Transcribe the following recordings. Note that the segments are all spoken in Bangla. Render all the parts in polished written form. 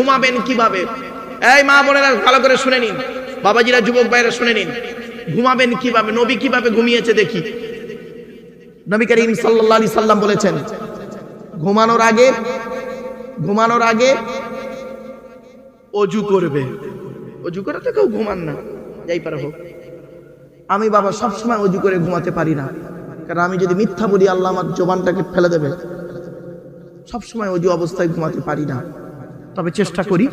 ঘুমাবেন কিভাবে? এই মা বোনেরা ভালো করে শুনে নিন, বাবাজিরা যুবক ভাইরা শুনে নিন, ঘুমাবেন কিভাবে, নবী কিভাবে ঘুমিয়েছে দেখি। নবী করিম সাল্লাল্লাহু আলাইহি সাল্লাম বলেছেন, ঘুমানোর আগে অজু করবে। অজু করে তো কেউ ঘুমান না, যাই পারে হোক। আমি বাবা সবসময় অজু করে ঘুমাতে পারি না, কারণ আমি যদি মিথ্যা বলি আল্লাহ আমার জবানটাকে ফেলে দেবে। সবসময় অজু অবস্থায় ঘুমাতে পারি না, তবে চেষ্টা করি।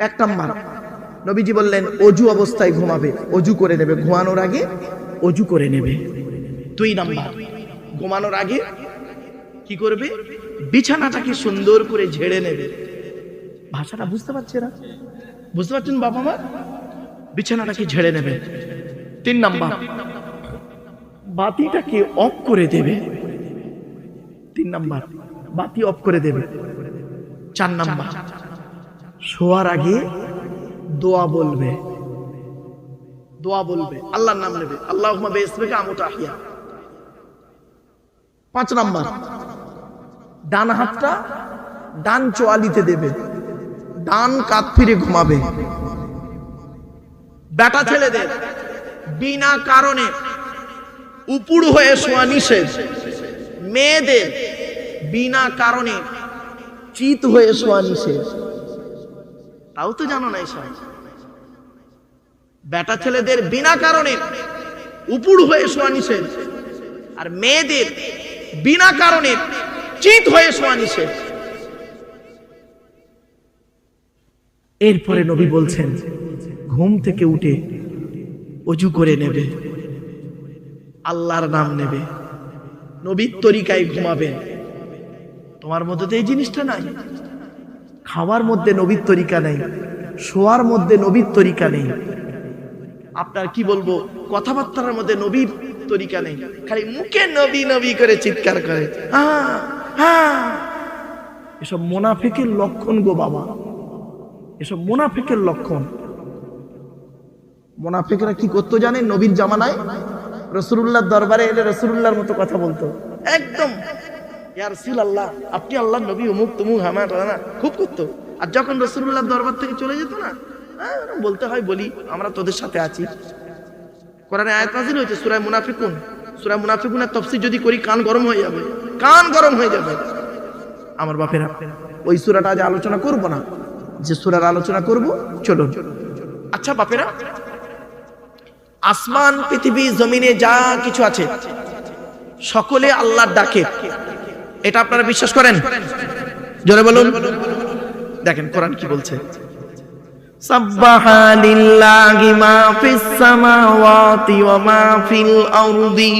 1 নাম্বার, নবীজি বললেন অজু অবস্থায় ঘুমাবে, অজু করে নেবে, ঘুমানোর আগে অজু করে নেবে। 2 নাম্বার, ঘুমানোর আগে কি করবে? বিছানাটাকে সুন্দর করে ঝেড়ে নেবে। ভাষাটা বুঝতে পারছেন না? বুঝতে পারছেন বাবা মা? বিছানাটাকে ঝেড়ে নেবে। 3 নাম্বার, বাতিটাকে অফ করে দেবে। 3 নাম্বার, বাতি অফ করে দেবে। 4 নাম্বার, শোয়ার আগে দোয়া বলবে, আল্লাহর নাম নেবে, আল্লাহুম্মা বিইসমিকা আমুতু আহইয়া। 5 নাম্বার, ডান হাতটা ডান চোয়ালিতে দেবে, ডান কাত ফিরে ঘুমাবে। বেটা ছেলেদের বিনা কারণে উপুড় হয়ে শোয়া নিষেধ। মেয়েদের বিনা কারণে চিত হয়ে শোয়া নিষেধ। তাও তো জানো না এসব। বেটা ছেলেদের বিনা কারণে উপুড় হয়ে শোয়া নিষেধ, আর মেয়েদের বিনা কারণে চিত হয়ে শোয়া নিষেধ। এরপরে নবী বলছেন ঘুম থেকে উঠে অজু করে নেবে, আল্লাহর নাম নেবে, নবীর তরিকায় ঘুমাবেন। তোমার মধ্যে তো এই জিনিসটা নাই। খাওয়ার মধ্যে নবীর তরিকা নেই, শোয়ার মধ্যে নবীর তরিকা নেই, আপনার কি বলবো কথাবার্তার মধ্যে নবীর তরিকা নেই, খালি মুখে নবী নবী করে চিৎকার করে। এসব মুনাফিকের লক্ষণ গো বাবা, এসব মুনাফিকের লক্ষণ। মুনাফিকরা কি করতো জানেন? নবীর জামানায় রাসূলুল্লাহর দরবারে এলে রাসূলুল্লাহর মতো কথা বলতো, একদম ইয়া রাসূলুল্লাহ আপনি আল্লাহর নবী, অমুক তুমুক হামার না, খুব করতো। আর যখন রাসূলুল্লাহর দরবার থেকে চলে যেত না, বলতে হয় বলি আমরা তোদের সাথে আছি। কোরআনে আয়াত নাযিল হয়েছে সূরা মুনাফিকুন, সূরা মুনাফিকুনের তাফসীর যদি করি কান গরম হয়ে যাবে, কান গরম হয়ে যাবে। আমার বাপেরা ওই সূরাটা আজ আলোচনা করব না, যে সূরার আলোচনা করব চলুন। আচ্ছা বাপেরা, আসমান পৃথিবী জমিনে যা কিছু আছে সকলে আল্লাহর ডাকে, এটা আপনারা বিশ্বাস করেন? জোরে বলুন। দেখেন কোরআন কি বলছে, সাব্বাহা লিল্লাহি মা ফিস সামাওয়াতি ওয়া মা ফিল আরদি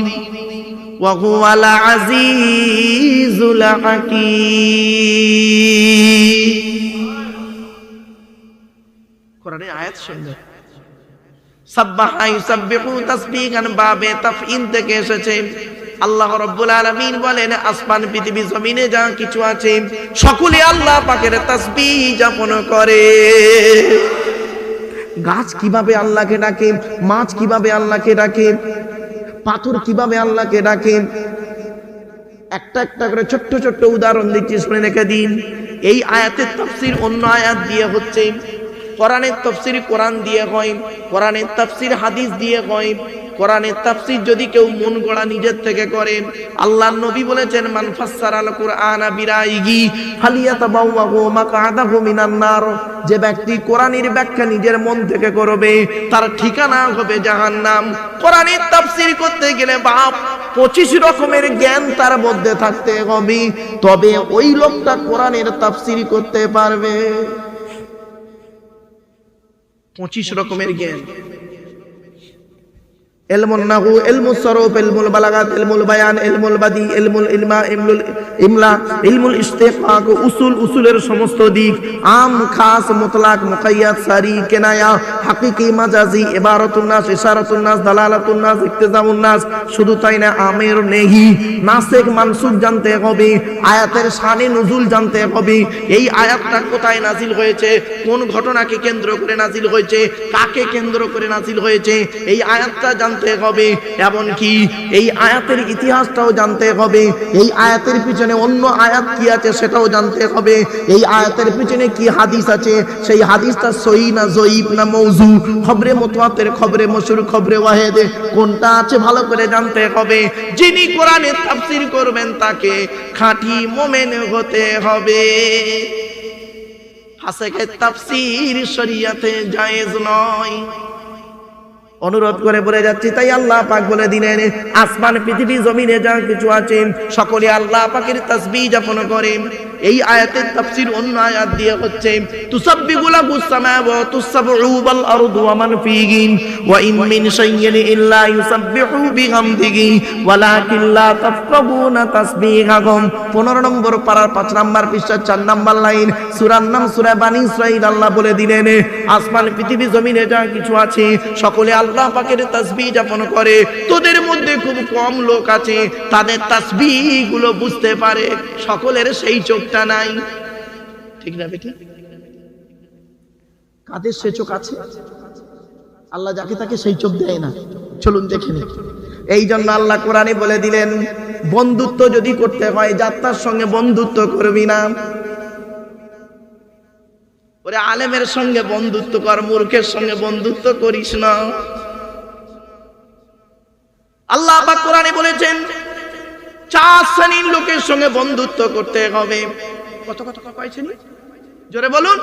ওয়া হুয়াল আজিজুল হাকীম। কোরআনে আয়াত শুনবে, সাব্বাহা ইউসাব্বিহু তাসবিহান বাবে তাফঈল থেকে এসেছে। আল্লাহ রাব্বুল আলামিন বলেন আসমান পৃথিবী জমিনে যা কিছু আছে সকলে আল্লাহ পাকের তাসবিহ যাপন করে। গাছ কিভাবে আল্লাহকে ডাকে, মাছ কিভাবে আল্লাহকে ডাকে, পাথর কিভাবে আল্লাহকে ডাকে, একটা একটা করে ছোট্ট ছোট্ট উদাহরণ দিচ্ছি, শুনে রেখে দিন। এই আয়াতের তাফসীর অন্য আয়াত দিয়ে হচ্ছে, কোরআনের তাফসীর কোরআন দিয়ে হয়, কোরআনের তাফসীর হাদিস দিয়ে হয়। কোরআনের তাফসীর যদি কেউ মন গড়া নিজের থেকে করেন, আল্লাহর নবী বলেছেন মান ফাসসারাল কুরআনা বিরাইহি ফালিয়াতাবাওয়াহু মাকআদাহু মিনান নার। যে ব্যক্তি কোরআনের ব্যাখ্যা নিজের মন থেকে করবে তার ঠিকানা হবে জাহান্নাম। কোরআনের তাফসীর করতে গেলে বাপ 25 রকমের জ্ঞান তার মধ্যে থাকতে হবে, তবে ওই লোকটা কোরআনের তাফসীর করতে পারবে। 25 রকমের জ্ঞান, ইলমুন নাহু, ইলমুস সরফ, ইলমুল বালাগাত, ইলমুল বায়ান, ইলমুল বাদি, ইলমুল ইলমা, ইলমুল ইমলা, ইলমুল ইশতিকাক, উসুলের সমস্ত দিক, আম খাস মুতলাক মুকাইয়াদ সারি কেনায়া হাকিকি মাজাজি ইবারাতুন নাস ইশারাতুন নাস দালালাতুন নাস ইক্তিজামুন নাস। শুধু তাই না, আমের নেহি নাসিক মানসুখ জানতে হবে, আয়াতের শানে নুজুল জানতে হবে। এই আয়াতটা কোথায় নাজিল হয়েছে, কোন ঘটনাকে কেন্দ্র করে নাজিল হয়েছে, কাকে কেন্দ্র করে নাজিল হয়েছে, এই আয়াতটা জানতে জানতে হবে, এমনকি এই আয়াতের ইতিহাসটাও জানতে হবে, এই আয়াতের পিছনে অন্য আয়াত কি আছে সেটাও জানতে হবে, এই আয়াতের পিছনে কি হাদিস আছে, সেই হাদিসটা সহিহ না জয়ীফ না মওযু, খবরে মুতাওয়াতির, খবরে মাশহুর, খবরে ওয়াহিদ কোনটা আছে ভালো করে জানতে হবে। যিনি কোরআনের তাফসীর করবেন তাকে খাঁটি মুমিন হতে হবে। ফাসিকের তাফসীর শরীয়তে জায়েজ নয়। অনুরোধ করে বলে যাচ্ছি, তাই আল্লাহ পাক বলে দিলেন আসমান পৃথিবী জমিনে যা কিছু আছে সকলে আল্লাহ পাকের তাসবিহ যাপন করে। এই আয়াতের তাফসীর অন্য আয়াত দিয়ে হচ্ছে তুসাব্বিহু লাহুস সামাওয়াতুস সাবউ ওয়াল আরদু ওয়া মান ফীহিন ওয়া ইন মিন শাইইন ইল্লা ইউসাব্বিহু বিহামদিহি ওয়ালাকিন লা তাফকাহুনা তাসবিহাহুম। 15 নম্বর পারার 5 নম্বর পৃষ্ঠা 4 নম্বর লাইন, সূরার নাম সূরা বনী ইসরাঈল। আল্লাহ বলে দিলেন আসমান পৃথিবী জমিনে যা কিছু আছে সকলে আল্লাহ পাকের তাসবিহ যাপন করে। তোদের মধ্যে খুব কম লোক আছে তাদের তাসবিহ গুলো বুঝতে পারে, সকলের সেই চোখটা নাই। ঠিক না বেটি? কাদের সে চোখ আছে? আল্লাহ যাকে তাকে সেই চোখ দেয় না। চলুন দেখে নিই। এই জন্য আল্লাহ কোরআনে বলে দিলেন বন্ধুত্ব যদি করতে হয় যাত্রার সঙ্গে বন্ধুত্ব করবি না। ওরে আলেমের সঙ্গে বন্ধুত্ব কর, মূর্খের সঙ্গে বন্ধুত্ব করিস না। আল্লাহ পাক কোরআনে বলেছেন 4 শ্রেণীর লোকের সঙ্গে বন্ধুত্ব করতে হবে। কত কত কয় শ্রেণী? জোরে বলুন।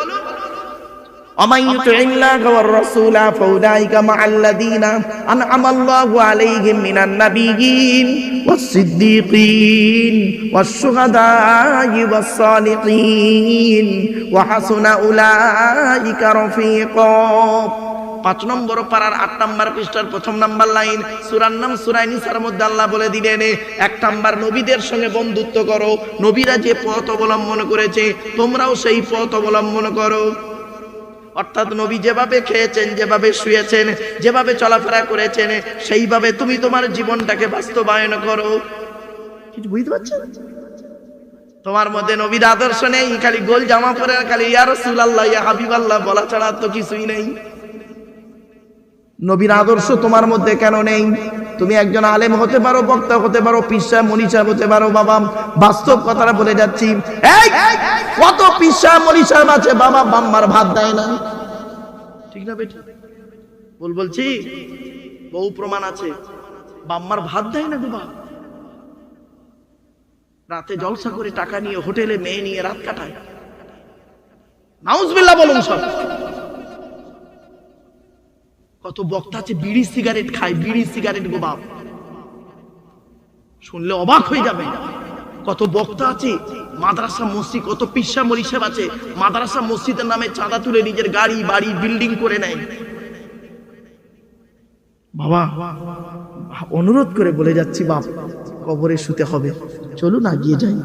ومن يطع الله والرسول فأولئك مع الذين أنعم الله عليهم من النبيين والصديقين والشهداء والصالحين وحسن أولئك رفيقا। 5 নম্বর পারার 8 নম্বর পৃষ্ঠার 1 নম্বর লাইন, সূরার নাম সূরা নিসার মধ্যে আল্লাহ বলে দিলেন 1 নম্বর নবীদের সঙ্গে বন্ধুত্ব করো। নবীরা যে পথ অবলম্বন করেছে তোমরাও সেই পথ অবলম্বন করো। অর্থাৎ নবী যেভাবে খেয়েছেন, যেভাবে শুয়েছেন, যেভাবে চলাফেরা করেছেন সেইভাবে তুমি তোমার জীবনটাকে বাস্তবায়ন করো। কিছু বুঝতে পারছেন? তোমার মধ্যে নবীর আদর্শ নেই, খালি গোল জামা পরে খালি ইয়া রাসূলুল্লাহ ইয়া হাবিবাল্লাহ বলা ছাড়া তো কিছুই নেই। নবীর আদর্শ তোমার মধ্যে কেন নেই? তুমি একজন আলেম হতে পারো, বক্তা হতে পারো, পীর সাহেব মনি সাহেব হতে পারো। বাবা বাস্তব কথাটা বলে যাচ্ছি, এই কত পীর সাহেব মনি সাহেব আছে বাবা বাম্মার ভাত দেয় না। ঠিক না বেটি? বলছি বহু প্রমাণ আছে, বাম্মার ভাত দেয় না বাবা। রাতে জলসা করে টাকা নিয়ে হোটেলে মেয়ে নিয়ে রাত কাটায়। নাউজুবিল্লাহ বলুন সব। কত বক্তা আছে বিড়ি সিগারেট খায়, বিড়ি সিগারেট গো বাপ, শুনলে অবাক হয়ে যাবে। কত বক্তা আছে মাদ্রাসা মসজিদ, কত পিসা মরিসাব আছে মাদ্রাসা মসজিদের নামে চাঁদা তুলে নিজের গাড়ি বাড়ি বিল্ডিং করে নেয়। বাবা অনুরোধ করে বলে যাচ্ছি বাপ, কবরে শুতে হবে, চলুন না গিয়ে যাই।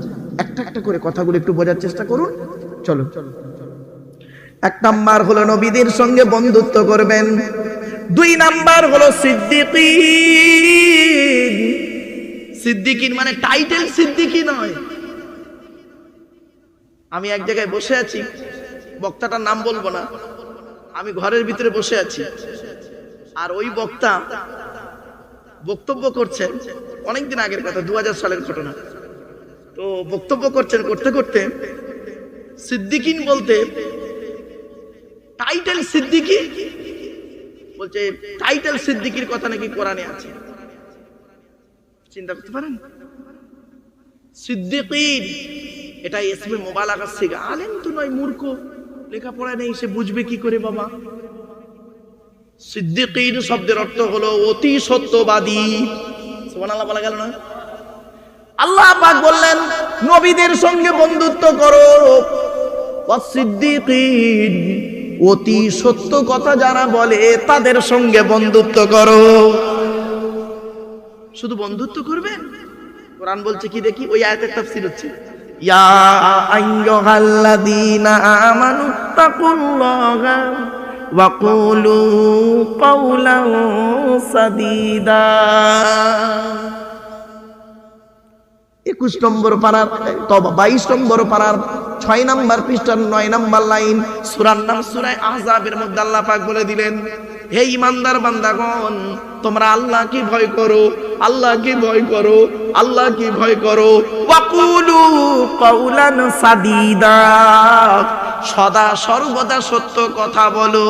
একটা একটা করে কথাগুলো একটু বোঝার চেষ্টা করুন। চলো। 1 নাম্বার হলো নবীদের সঙ্গে বন্ধুত্ব করবেন। 2 নাম্বার হলো সিদ্দিকিন। সিদ্দিকিন মানে টাইটেল সিদ্দিকি নয়। আমি এক জায়গায় বসে আছি, বক্তাটার নাম বলবো না, আমি ঘরের ভিতরে বসে আছি, আর ওই বক্তা বক্তব্য করছেন, অনেকদিন আগের কথা, 2000 সালের ঘটনা। তো বক্তব্য করছেন, করতে করতে সিদ্দিকিন বলতে টাইটেল সিদ্দিকি বলছে, টাইটেল সিদ্দিকির কথা নাকি কোরআনে আছে। চিন্তা করতে পারেন? সিদ্দিকিন এটা ইসমে মুবালাগা সিগা। আলেম তো নয়, মূর্খ, লেখাপড়া নেই, সে বুঝবে কি করে বাবা? সিদ্দিকিন শব্দের অর্থ হলো অতি সত্যবাদী। সুবহানাল্লাহ বলা গেল না? আল্লাহ পাক বললেন নবীদের সঙ্গে বন্ধুত্ব করো। ওয়াসিদ্দিকিন অতি সত্য কথা যারা বলে তাদের সঙ্গে বন্ধুত্ব করো। শুধু বন্ধুত্ব করবে? কোরআন বলছে কি দেখি, ওই আয়াতের তাফসীর হচ্ছে ইয়া আইয়ুহাল্লাযীনা আমানু তাকুল্লাহা ওয়া কুলু কাওলান সাদীদা। 21 নম্বর পারার 22 নম্বর পারার 6 নম্বর পৃষ্ঠার 9 নম্বর লাইন, সূরার নাম সূরা আহজাবের মধ্যে আল্লাহ পাক বলে দিলেন হে ঈমানদার বান্দাগণ, তোমরা আল্লাহ কি ভয় করো, আল্লাহ কি ভয় করো, আল্লাহ কি ভয় করো। ওয়াকুলু কাউলান সাদীদা, সদা সর্বদা সত্য কথা বলো।